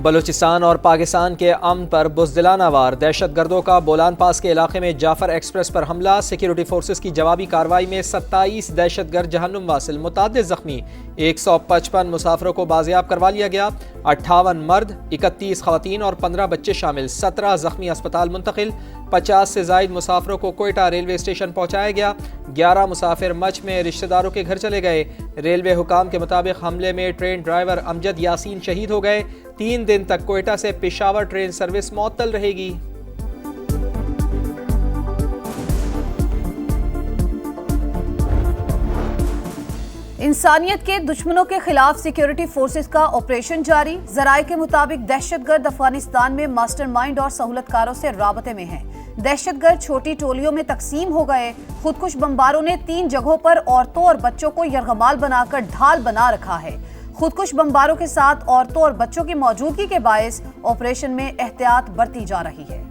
बलूचिस्तान और पाकिस्तान के अमन पर बुज़दिलाना वार। दहशत गर्दों का बोलान पास के इलाके में जाफर एक्सप्रेस पर हमला। सिक्योरिटी फोर्सेस की जवाबी कार्रवाई में 27 दहशत गर्द जहन्नुम वासिल, मुताद्दिद जख्मी। 155 मुसाफिरों को बाजियाब करवा लिया गया। 58 मर्द, 31 खवातीन और 15 बच्चे शामिल। 17 जख्मी अस्पताल मुंतकिल। 50 से जायद मुसाफिरों को कोयटा रेलवे स्टेशन पहुंचाया गया। 11 मुसाफिर मच में रिश्तेदारों के घर चले गए। रेलवे हुकाम के मुताबिक हमले में ट्रेन ड्राइवर अमजद यासीन शहीद हो गए। 3 दिन तक कोयटा से पेशावर ट्रेन सर्विस मुअत्तल रहेगी। इंसानियत के दुश्मनों के खिलाफ सिक्योरिटी फोर्सेस का ऑपरेशन जारी। जराये के मुताबिक दहशतगर्द अफगानिस्तान में मास्टरमाइंड और सहूलतकारों से राबते में हैं। दहशतगर्द छोटी टोलियों में तकसीम हो गए। खुदकुश बमबारों ने 3 जगहों पर औरतों और बच्चों को यरगमाल बनाकर ढाल बना रखा है। खुदकुश बमबारों के साथ औरतों और बच्चों की मौजूदगी के बायस ऑपरेशन में एहतियात बरती जा रही है।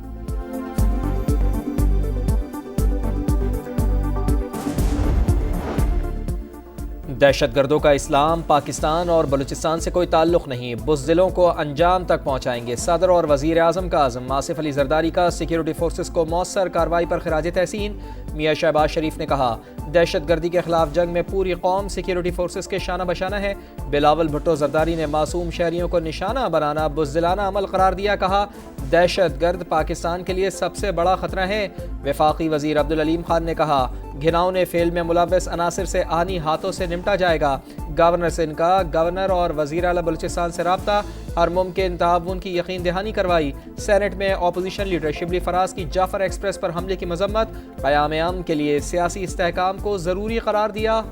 दहशतगर्दों का इस्लाम, पाकिस्तान और बलूचिस्तान से कोई ताल्लुक नहीं, बुज़दिलों को अंजाम तक पहुँचाएंगे। सदर और वज़ीर आज़म का आज़म। आसिफ अली जरदारी का सिक्योरिटी फोर्सेस को मौसर कार्रवाई पर खिराज तहसीन। मियाँ शहबाज शरीफ ने कहा, दहशतगर्दी के खिलाफ जंग में पूरी कौम सिक्योरिटी फोर्सेस के शाना बशाना है। बिलावल भुट्टो जरदारी ने मासूम शहरियों को निशाना बनाना बुज़दिलाना अमल करार दिया। कहा, दहशतगर्द पाकिस्तान के लिए सबसे बड़ा खतरा है। वफाकी वज़ीर अब्दुल अलीम खान ने कहा, घिनौने फेल में मुलव्वस अनासिर से आनी हाथों से निपटा जाएगा। गवर्नर सिंध का गवर्नर और वज़ीर आला बलूचिस्तान से राब्ता, हर मुमकिन ताउन की यकीन दहानी करवाई। सेनेट में अपोजिशन लीडर शिबली फराज की जाफर एक्सप्रेस पर हमले की मजम्मत। क़याम अमन के लिए सियासी इस्तेहकाम को ज़रूरी करार दिया।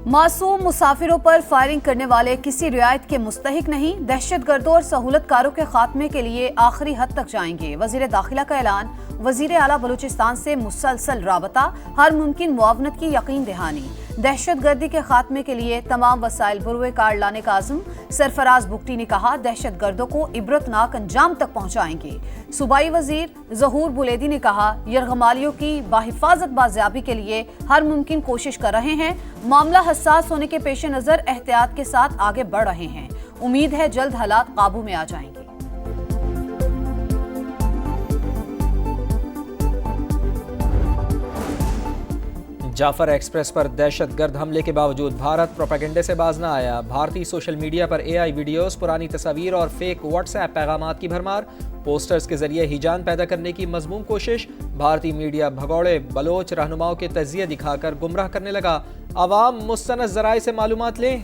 मासूम मुसाफिरों पर फायरिंग करने वाले किसी रियायत के मुस्तहिक नहीं। दहशतगर्दों और सहूलतकारों के खात्मे के लिए आखिरी हद तक जाएंगे। वज़ीर दाखिला का ऐलान। वज़ीर आला बलूचिस्तान से मुसलसल राबता, हर मुमकिन मुआवनत की यकीन दहानी। दहशतगर्दी के खात्मे के लिए तमाम वसाइल बुरुए कार लाने का आज़म। सरफराज बुगटी ने कहा, दहशतगर्दों को इबरतनाक अंजाम तक पहुँचाएंगे। सूबाई वज़ीर ज़हूर बुलेदी ने कहा, यरगमालियों की बाहिफाजत बाजियाबी के लिए हर मुमकिन कोशिश कर रहे हैं। मामला हसास होने के पेश नज़र एहतियात के साथ आगे बढ़ रहे हैं। उम्मीद है जल्द हालात काबू में आ जाएंगे। जाफर एक्सप्रेस पर दहशतगर्द हमले के बावजूद भारत प्रोपेगेंडे से बाज न आया। भारतीय सोशल मीडिया पर AI वीडियोस, पुरानी तस्वीर और फेक व्हाट्सएप पैगामात की भरमार। पोस्टर्स के जरिए हिजान पैदा करने की मजमूम कोशिश। भारतीय मीडिया भगौड़े बलोच रहनुमाओं के तजिया दिखाकर गुमराह करने लगा। अवाम मुस्तनद ज़राए से मालूमात लें।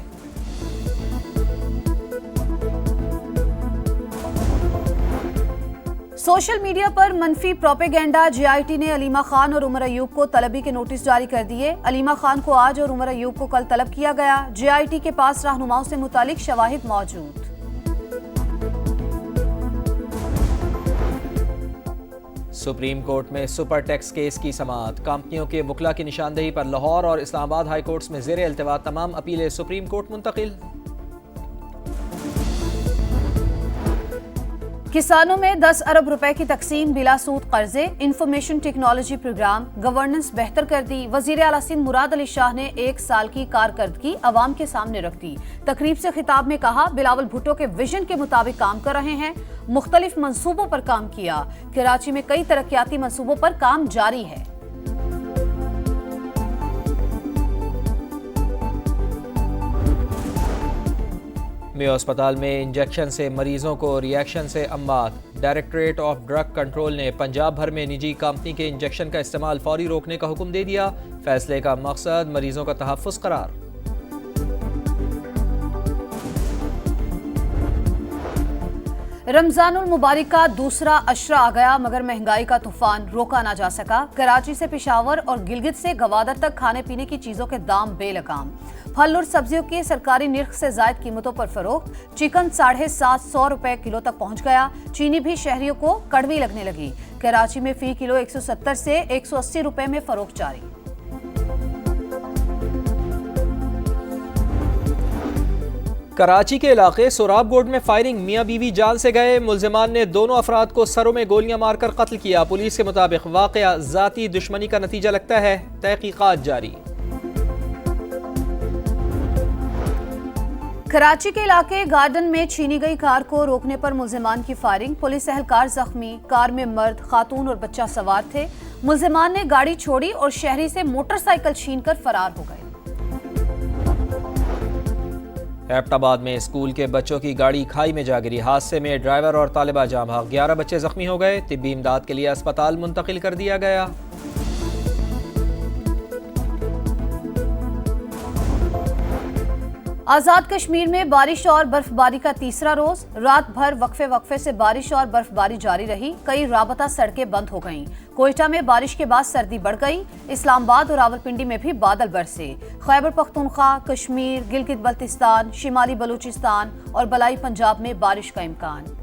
सोशल मीडिया पर मनफी प्रोपेगेंडा। JIT ने अलीमा खान और उमर अयूब को तलबी के नोटिस जारी कर दिए। अलीमा खान को आज और उमर अयूब को कल तलब किया गया। JIT के पास रहनुमाओं से मुतालिक शवाहिद मौजूद। सुप्रीम कोर्ट में सुपर टैक्स केस की समाअत। कंपनियों के वकला की निशानदेही पर लाहौर और इस्लामाबाद हाई कोर्ट्स में ज़ेर इल्तिवा तमाम अपीलें सुप्रीम कोर्ट मुंतकिल। किसानों में 10 अरब रुपए की तकसीम, बिला सूद कर्जे। इंफॉर्मेशन टेक्नोलॉजी प्रोग्राम, गवर्नेंस बेहतर कर दी। वजीर आला सिंध मुराद अली शाह ने 1 साल की कारकर्दगी अवाम के सामने रख दी। तकरीब से खिताब में कहा, बिलावल भुट्टो के विजन के मुताबिक काम कर रहे हैं। मुख्तलिफ मंसूबों पर काम किया। कराची में कई तरक्याती मंसूबों पर काम जारी है। मेयो अस्पताल में इंजेक्शन से मरीजों को रिएक्शन से अम्मात। डायरेक्टरेट ऑफ ड्रग कंट्रोल ने पंजाब भर में निजी कंपनी के इंजेक्शन का इस्तेमाल फौरी रोकने का हुक्म दे दिया। फैसले का मकसद मरीजों का तहफ़्फ़ुज़ करार। रमजानुल मुबारक का दूसरा अशरा आ गया, मगर महंगाई का तूफान रोका ना जा सका। कराची से पेशावर और गिलगित से गवादर तक खाने पीने की चीजों के दाम बेलगाम। फल और सब्जियों की सरकारी निर्ख से जायद कीमतों पर फरोख्त। चिकन 750 रुपए किलो तक पहुंच गया। चीनी भी शहरियों को कड़वी लगने लगी। कराची में फी किलो 170 से 180 रुपए में फरोख्त जारी। कराची के इलाके सोराबगोड में फायरिंग, मियां बीवी जान से गए। मुल्जिमान ने दोनों अफराद को सरों में गोलियां मारकर कत्ल किया। पुलिस के मुताबिक वाकया जाती दुश्मनी का नतीजा लगता है। तहकीकात जारी। कराची के इलाके गार्डन में छीनी गई कार को रोकने पर मुल्जिमान की फायरिंग, पुलिस एहलकार जख्मी। कार में मर्द, खातून और बच्चा सवार थे। मुल्जिमान ने गाड़ी छोड़ी और शहरी से मोटरसाइकिल छीनकर फरार हो गए। एबटाबाद में स्कूल के बच्चों की गाड़ी खाई में जा गिरी। हादसे में ड्राइवर और तालिबा जाँ भाग। 11 बच्चे जख्मी हो गए। तिब्बी इमदाद के लिए अस्पताल मुंतकिल कर दिया गया। आजाद कश्मीर में बारिश और बर्फबारी का तीसरा रोज। रात भर वक्फे से बारिश और बर्फबारी जारी रही। कई राबता सड़कें बंद हो गईं। कोयटा में बारिश के बाद सर्दी बढ़ गई। इस्लामाबाद और रावलपिंडी में भी बादल बरसे। खैबर पख्तूनख्वा, कश्मीर, गिलगित बल्तिस्तान, शिमाली बलूचिस्तान और बलाई पंजाब में बारिश का इम्कान।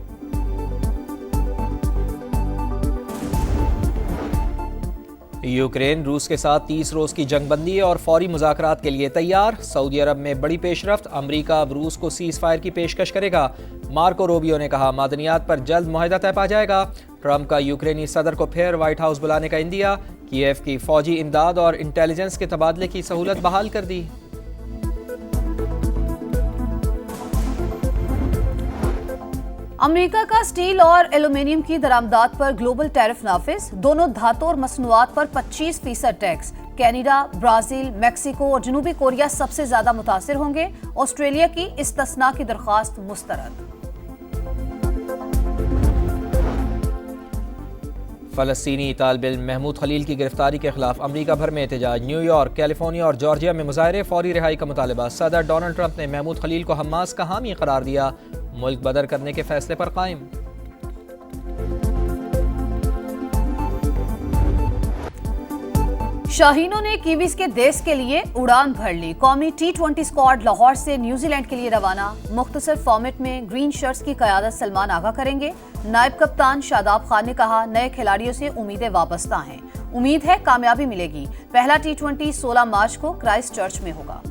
यूक्रेन रूस के साथ 30 रोज की जंगबंदी और फौरी मुज़ाकरात के लिए तैयार। सऊदी अरब में बड़ी पेशरफ्त। अमरीका अब रूस को सीज फायर की पेशकश करेगा। मार्को रूबियो ने कहा मादनियात पर जल्द मुआहदा तय पा जाएगा। ट्रंप का यूक्रेनी सदर को फिर व्हाइट हाउस बुलाने का इंदिया। कीव की फौजी इमदाद और इंटेलिजेंस के तबादले की सहूलत बहाल कर दी। अमेरिका का स्टील और एल्यूमीनियम की दरामदात पर ग्लोबल टैरिफ नाफिज। दोनों धातु और मसनूआत पर 25% टैक्स। कनाडा, ब्राजील, मेक्सिको और जनूबी कोरिया सबसे ज्यादा मुतासिर होंगे। ऑस्ट्रेलिया की इस्तस्ना की दरख्वास्त मुस्तरद। फलस्तीनी तालिब इल्म महमूद खलील की गिरफ्तारी के खिलाफ अमरीका भर में एहतजाज। न्यूयॉर्क, कैलिफोर्निया और जॉर्जिया में मुजाहरे। फौरी रिहाई का मुतालबा। सदर डोनाल्ड ट्रंप ने महमूद खलील को हमास का हामी करार दिया। मुल्क बदर करने के फैसले पर कायम। शाहीनों ने कीवीज के देश के लिए उड़ान भर ली। कौमी T20 स्क्वाड लाहौर से न्यूजीलैंड के लिए रवाना। मुख्तसर फॉर्मेट में ग्रीन शर्ट्स की क़यादत सलमान आगा करेंगे। नायब कप्तान शादाब खान ने कहा नए खिलाड़ियों से उम्मीदें वाबस्ता हैं। उम्मीद है कामयाबी मिलेगी। पहला T20 16 मार्च को क्राइस्ट चर्च में होगा।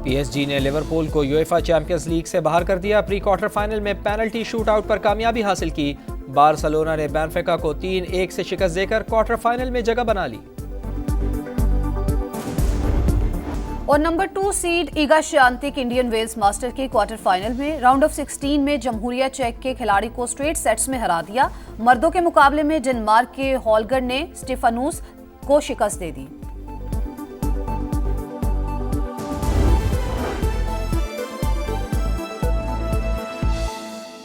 PSG ने लिवरपूल को यूएफा चैंपियंस लीग से बाहर कर दिया। प्री क्वार्टर फाइनल में पेनल्टी शूट आउट पर कामयाबी हासिल की। बार्सिलोना ने बेनफिका को 3-1 से शिकस्त देकर क्वार्टर फाइनल में जगह बना ली। और number 2 seed Iga Swiatek Indian Wells Masters के क्वार्टर फाइनल में राउंड ऑफ 16 में जमहूरिया चेक के खिलाड़ी को स्ट्रेट सेट्स में हरा दिया। मर्दों के मुकाबले में डेनमार्क के हॉलगर ने स्टेफानूस को शिकस्त दे दी।